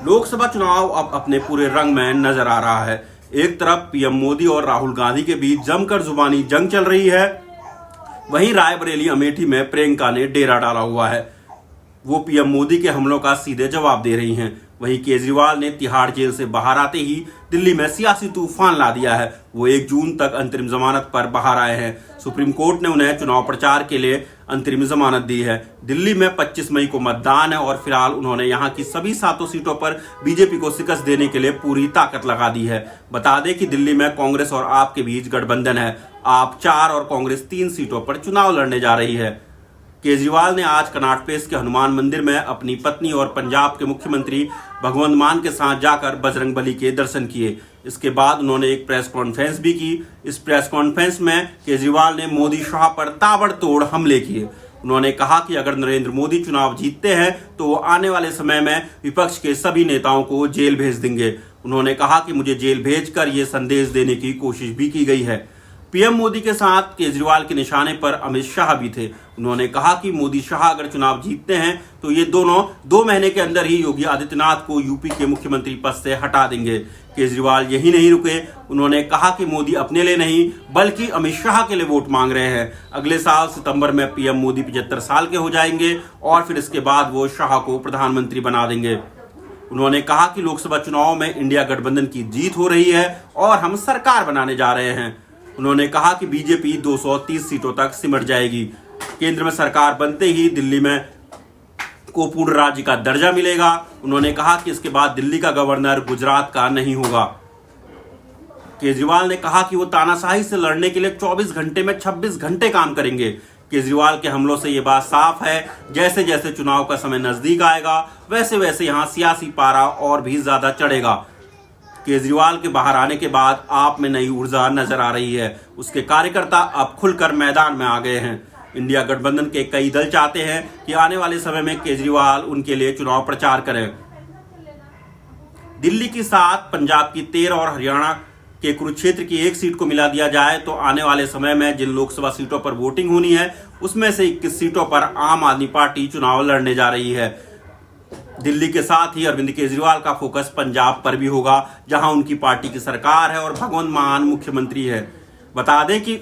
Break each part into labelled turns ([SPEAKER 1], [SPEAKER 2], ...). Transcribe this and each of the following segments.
[SPEAKER 1] लोकसभा चुनाव अब अपने पूरे रंग में नजर आ रहा है। एक तरफ पीएम मोदी और राहुल गांधी के बीच जमकर जुबानी जंग चल रही है, वहीं रायबरेली अमेठी में प्रियंका ने डेरा डाला हुआ है। वो पीएम मोदी के हमलों का सीधे जवाब दे रही हैं। वहीं केजरीवाल ने तिहाड़ जेल से बाहर आते ही दिल्ली में सियासी तूफान ला दिया है। वो 1 जून तक अंतरिम जमानत पर बाहर आए हैं। सुप्रीम कोर्ट ने उन्हें चुनाव प्रचार के लिए अंतरिम जमानत दी है। दिल्ली में 25 मई को मतदान है और फिलहाल उन्होंने यहां की सभी 7 सीटों पर बीजेपी को शिकस्त देने के लिए पूरी ताकत लगा दी है। बता दें कि दिल्ली में कांग्रेस और आप के बीच गठबंधन है। आप 4 और कांग्रेस 3 सीटों पर चुनाव लड़ने जा रही है। केजरीवाल ने आज कनॉट प्लेस के हनुमान मंदिर में अपनी पत्नी और पंजाब के मुख्यमंत्री भगवंत मान के साथ जाकर बजरंगबली के दर्शन किए। इसके बाद उन्होंने एक प्रेस कॉन्फ्रेंस भी की। इस प्रेस कॉन्फ्रेंस में केजरीवाल ने मोदी शाह पर ताबड़तोड़ हमले किए। उन्होंने कहा कि अगर नरेंद्र मोदी चुनाव जीतते हैं तो वो आने वाले समय में विपक्ष के सभी नेताओं को जेल भेज देंगे। उन्होंने कहा कि मुझे जेल भेजकर ये संदेश देने की कोशिश भी की गई है। पीएम मोदी के साथ केजरीवाल के निशाने पर अमित शाह भी थे। उन्होंने कहा कि मोदी शाह अगर चुनाव जीतते हैं तो ये दोनों 2 महीने के अंदर ही योगी आदित्यनाथ को यूपी के मुख्यमंत्री पद से हटा देंगे। केजरीवाल यही नहीं रुके, उन्होंने कहा कि मोदी अपने लिए नहीं बल्कि अमित शाह के लिए वोट मांग रहे हैं। अगले साल सितंबर में पीएम मोदी 75 साल के हो जाएंगे और फिर इसके बाद वो शाह को प्रधानमंत्री बना देंगे। उन्होंने कहा कि लोकसभा चुनाव में इंडिया गठबंधन की जीत हो रही है और हम सरकार बनाने जा रहे हैं। उन्होंने कहा कि बीजेपी 230 सीटों तक सिमट जाएगी। केंद्र में सरकार बनते ही दिल्ली में को पूर्ण राज्य का दर्जा मिलेगा। उन्होंने कहा कि इसके बाद दिल्ली का गवर्नर गुजरात का नहीं होगा। केजरीवाल ने कहा कि वो तानाशाही से लड़ने के लिए 24 घंटे में 26 घंटे काम करेंगे। केजरीवाल के हमलों से ये बात साफ है, जैसे जैसे चुनाव का समय नजदीक आएगा वैसे वैसे यहाँ सियासी पारा और भी ज्यादा चढ़ेगा। केजरीवाल के बाहर आने के बाद आप में नई ऊर्जा नजर आ रही है। उसके कार्यकर्ता अब खुलकर मैदान में आ गए हैं। इंडिया गठबंधन के कई दल चाहते हैं कि आने वाले समय में केजरीवाल उनके लिए चुनाव प्रचार करें। दिल्ली की 7, पंजाब की 13 और हरियाणा के कुरुक्षेत्र की 1 सीट को मिला दिया जाए तो आने वाले समय में जिन लोकसभा सीटों पर वोटिंग होनी है उसमें से 21 सीटों पर आम आदमी पार्टी चुनाव लड़ने जा रही है। दिल्ली के साथ ही अरविंद केजरीवाल का फोकस पंजाब पर भी होगा, जहां उनकी पार्टी की सरकार है और भगवंत मान मुख्यमंत्री है। बता दें कि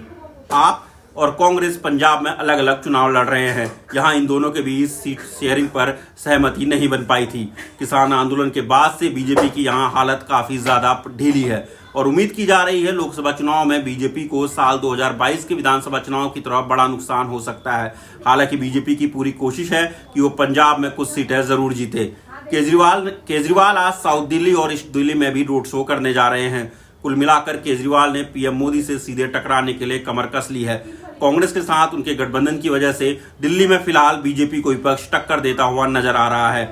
[SPEAKER 1] आप और कांग्रेस पंजाब में अलग अलग चुनाव लड़ रहे हैं। यहां इन दोनों के बीच सीट शेयरिंग पर सहमति नहीं बन पाई थी। किसान आंदोलन के बाद से बीजेपी की यहां हालत काफी ज्यादा ढीली है और उम्मीद की जा रही है लोकसभा चुनाव में बीजेपी को साल 2022 के विधानसभा चुनाव की तरह बड़ा नुकसान हो सकता है। हालांकि बीजेपी की पूरी कोशिश है कि वो पंजाब में कुछ सीटें जरूर जीते। केजरीवाल आज साउथ दिल्ली और ईस्ट दिल्ली में भी रोड शो करने जा रहे हैं। कुल मिलाकर केजरीवाल ने पीएम मोदी से सीधे टकराने के लिए कमर कस ली है। कांग्रेस के साथ उनके गठबंधन की वजह से दिल्ली में फिलहाल बीजेपी को विपक्ष टक्कर देता हुआ नजर आ रहा है।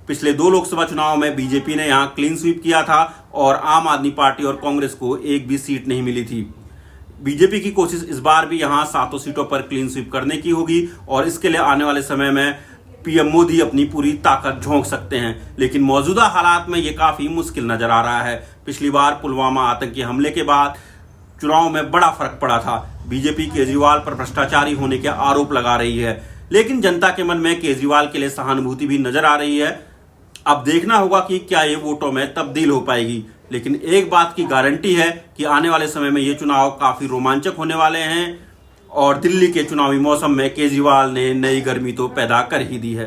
[SPEAKER 1] पिछले 2 लोकसभा चुनाव में बीजेपी ने यहां क्लीन स्वीप किया था और आम आदमी पार्टी और कांग्रेस को एक भी सीट नहीं मिली थी। बीजेपी की कोशिश इस बार भी यहां 7 सीटों पर क्लीन स्वीप करने की होगी और इसके लिए आने वाले समय में पीएम मोदी अपनी पूरी ताकत झोंक सकते हैं। लेकिन मौजूदा हालात में ये काफी मुश्किल नजर आ रहा है। पिछली बार पुलवामा आतंकी हमले के बाद चुनाव में बड़ा फर्क पड़ा था। बीजेपी केजरीवाल पर भ्रष्टाचारी होने के आरोप लगा रही है, लेकिन जनता के मन में केजरीवाल के लिए सहानुभूति भी नजर आ रही है। अब देखना होगा कि क्या ये वोटों में तब्दील हो पाएगी। लेकिन एक बात की गारंटी है कि आने वाले समय में ये चुनाव काफी रोमांचक होने वाले हैं और दिल्ली के चुनावी मौसम में केजरीवाल ने नई गर्मी तो पैदा कर ही दी है।